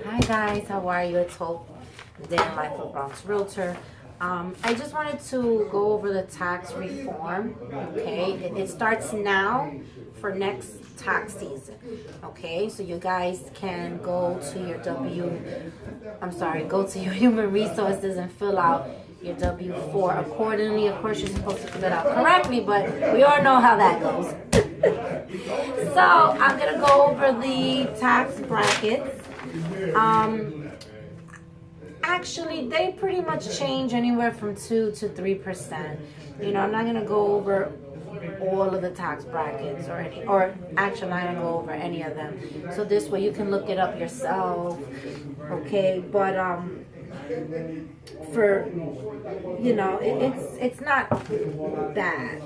Hi guys, how are you? It's Hope, Day in Life of Bronx Realtor. I just wanted to go over the tax reform. Okay, it starts now for next tax season. Okay, so you guys can go to your go to your human resources and fill out your W-4 accordingly. Of course, you're supposed to fill it out correctly, but we all know how that goes. So I'm gonna go over the tax brackets. Actually, they pretty much change anywhere from 2 to 3%. You know, I'm not gonna go over all of the tax brackets or actually I'm not gonna go over any of them. So this way you can look it up yourself. Okay, but for it's not bad.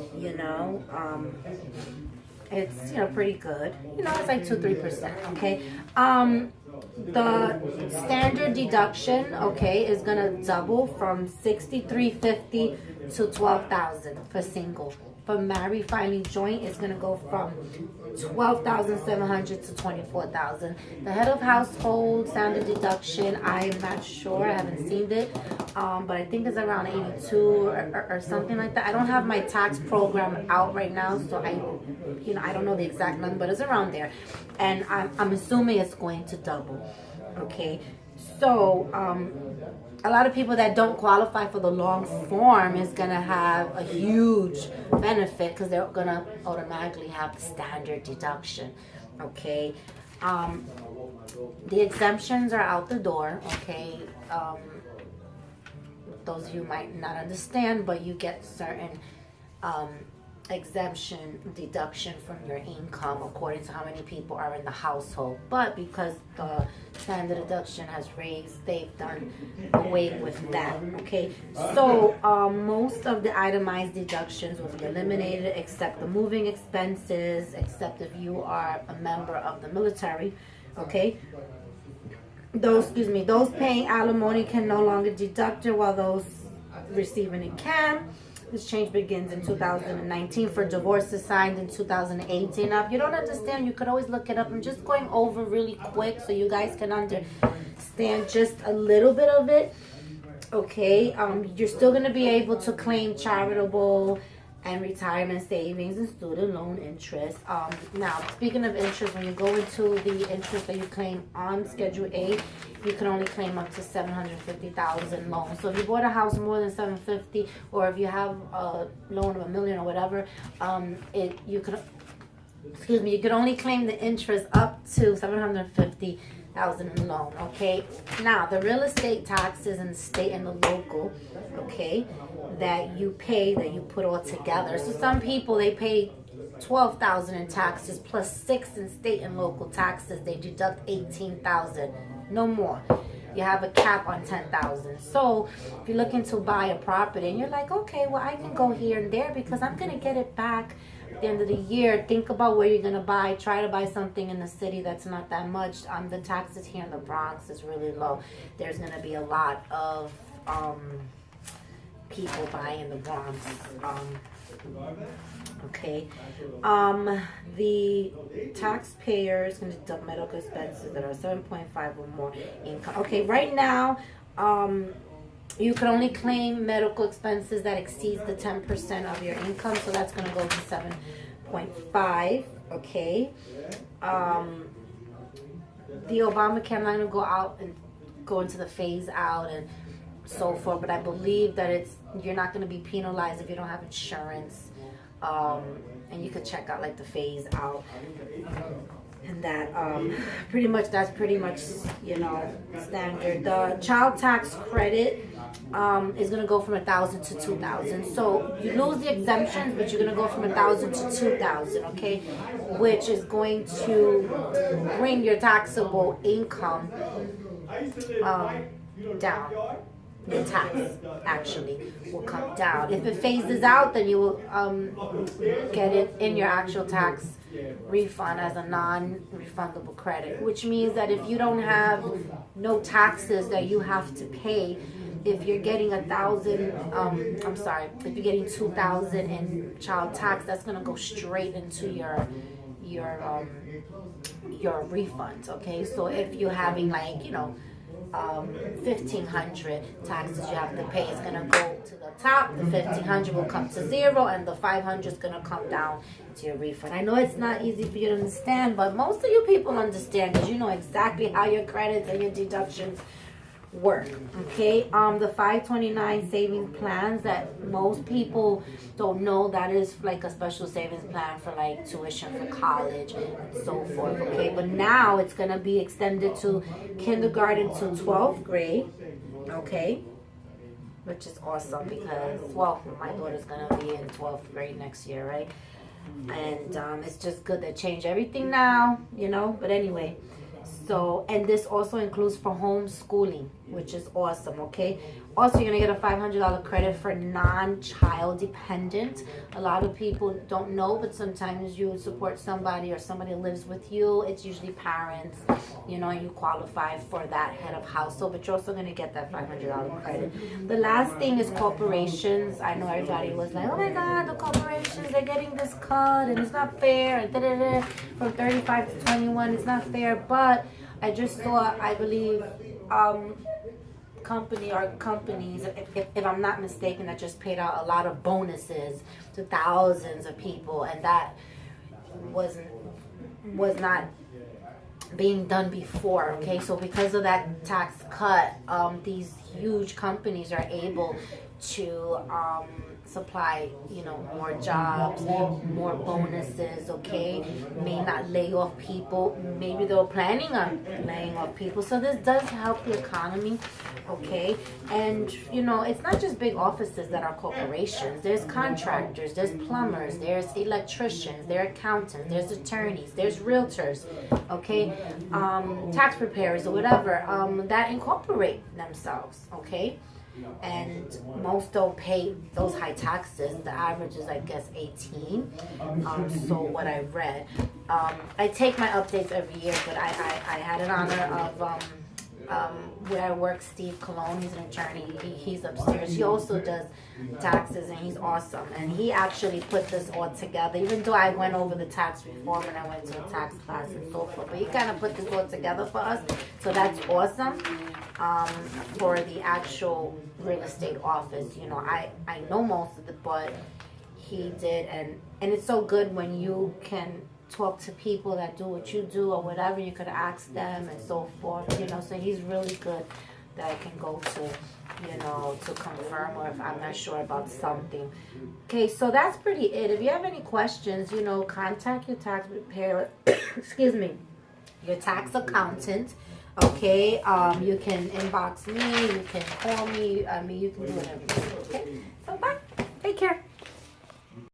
It's pretty good. It's like 2-3%. Okay. The standard deduction, okay, is gonna double from $6,350 to $12,000 for single. For married filing joint, it's gonna go from $12,700 to $24,000. The head of household standard deduction, I'm not sure, I haven't seen it, but I think it's around 82 or something like that. I don't have my tax program out right now, so I don't know the exact number, but it's around there, and I'm assuming it's going to double. Okay, so a lot of people that don't qualify for the long form is gonna have a huge benefit because they're gonna automatically have the standard deduction. Okay, the exemptions are out the door. Okay, those of you might not understand, but you get certain exemption deduction from your income according to how many people are in the household. But because the standard deduction has raised, they've done away with that. Okay, so most of the itemized deductions will be eliminated except the moving expenses, except if you are a member of the military. Okay, those paying alimony can no longer deduct it, while those receiving it can. This change begins in 2019 for divorces signed in 2018. Now, if you don't understand, you could always look it up. I'm just going over really quick so you guys can understand just a little bit of it. Okay, you're still going to be able to claim charitable and retirement savings and student loan interest. Now, speaking of interest, when you go into the interest that you claim on Schedule A, you can only claim up to $750,000 loan. So if you bought a house more than $750,000, or if you have a loan of $1 million or whatever, you could only claim the interest up to $750,000 in loan. Okay. Now the real estate taxes in the state and the local, okay, that you pay, that you put all together. So some people, they pay $12,000 in taxes plus $6,000 in state and local taxes. They deduct $18,000, no more. You have a cap on $10,000. So if you're looking to buy a property and you're like, okay, well, I can go here and there because I'm gonna get it back at the end of the year. Think about where you're gonna buy. Try to buy something in the city that's not that much. The taxes here in the Bronx is really low. There's gonna be a lot of people buying in the Bronx. Okay. The taxpayer is going to deduct medical expenses that are 7.5 or more income. Okay, right now, you can only claim medical expenses that exceeds the 10% of your income, so that's going to go to 7.5. Okay. The Obamacare, I'm not going to go out and go into the phase out and so forth, but I believe that you're not going to be penalized if you don't have insurance. And you could check out like the phase out, and that that's pretty much standard. The child tax credit is gonna go from 1,000 to 2,000. So you lose the exemptions, but you're gonna go from 1,000 to 2,000. Okay, which is going to bring your taxable income down. Your tax actually will come down. If it phases out, then you will get it in your actual tax refund as a non-refundable credit, which means that if you don't have no taxes that you have to pay, if you're getting if you're getting 2,000 in child tax, that's gonna go straight into your your refunds. Okay, so if you're having like, you know, 1,500 taxes you have to pay, it's gonna go to the top. The 1,500 will come to zero, and the 500 is gonna come down to your refund. I know it's not easy for you to understand, but most of you people understand because you know exactly how your credits and your deductions work. Okay, the 529 savings plans that most people don't know, that is like a special savings plan for like tuition for college and so forth. Okay, but now it's gonna be extended to kindergarten to 12th grade. Okay, which is awesome because, well, my daughter's gonna be in 12th grade next year, right? And it's just good to change everything now, you know. But anyway, so, and this also includes for homeschooling, which is awesome. Okay, also you're gonna get a $500 credit for non-child dependent. A lot of people don't know, but sometimes you support somebody or somebody lives with you. It's usually parents, you know, and you qualify for that head of household, but you're also gonna get that $500 credit. The last thing is corporations. I know everybody was like, oh my God, the corporations, they're getting this cut and it's not fair, and from 35 to 21, it's not fair. But I just saw, I believe, companies, if I'm not mistaken, that just paid out a lot of bonuses to thousands of people, and that was not being done before. Okay, so because of that tax cut, these huge companies are able to supply, you know, more jobs, more bonuses. Okay, may not lay off people. Maybe they're planning on laying off people. So this does help the economy. Okay, and you know, it's not just big offices that are corporations. There's contractors, there's plumbers, there's electricians, there's accountants, there's attorneys, there's realtors. Okay, tax preparers or whatever that incorporate themselves. Okay. And most don't pay those high taxes. The average is, I guess, 18. So what I read, I take my updates every year, but I had an honor of where I work, Steve Cologne. He's an attorney. He's upstairs. He also does taxes, and he's awesome. And he actually put this all together, even though I went over the tax reform and I went to a tax class and so forth. But he kind of put this all together for us. So that's awesome. For the actual real estate office, you know, I know most of it, but he did, and it's so good when you can talk to people that do what you do or whatever. You could ask them and so forth, you know. So he's really good that I can go to, you know, to confirm, or if I'm not sure about something. Okay, so that's pretty it. If you have any questions, you know, contact your tax preparer, excuse me, your tax accountant. Okay, you can inbox me, you can call me, I mean, you can do whatever you want. Okay, so bye.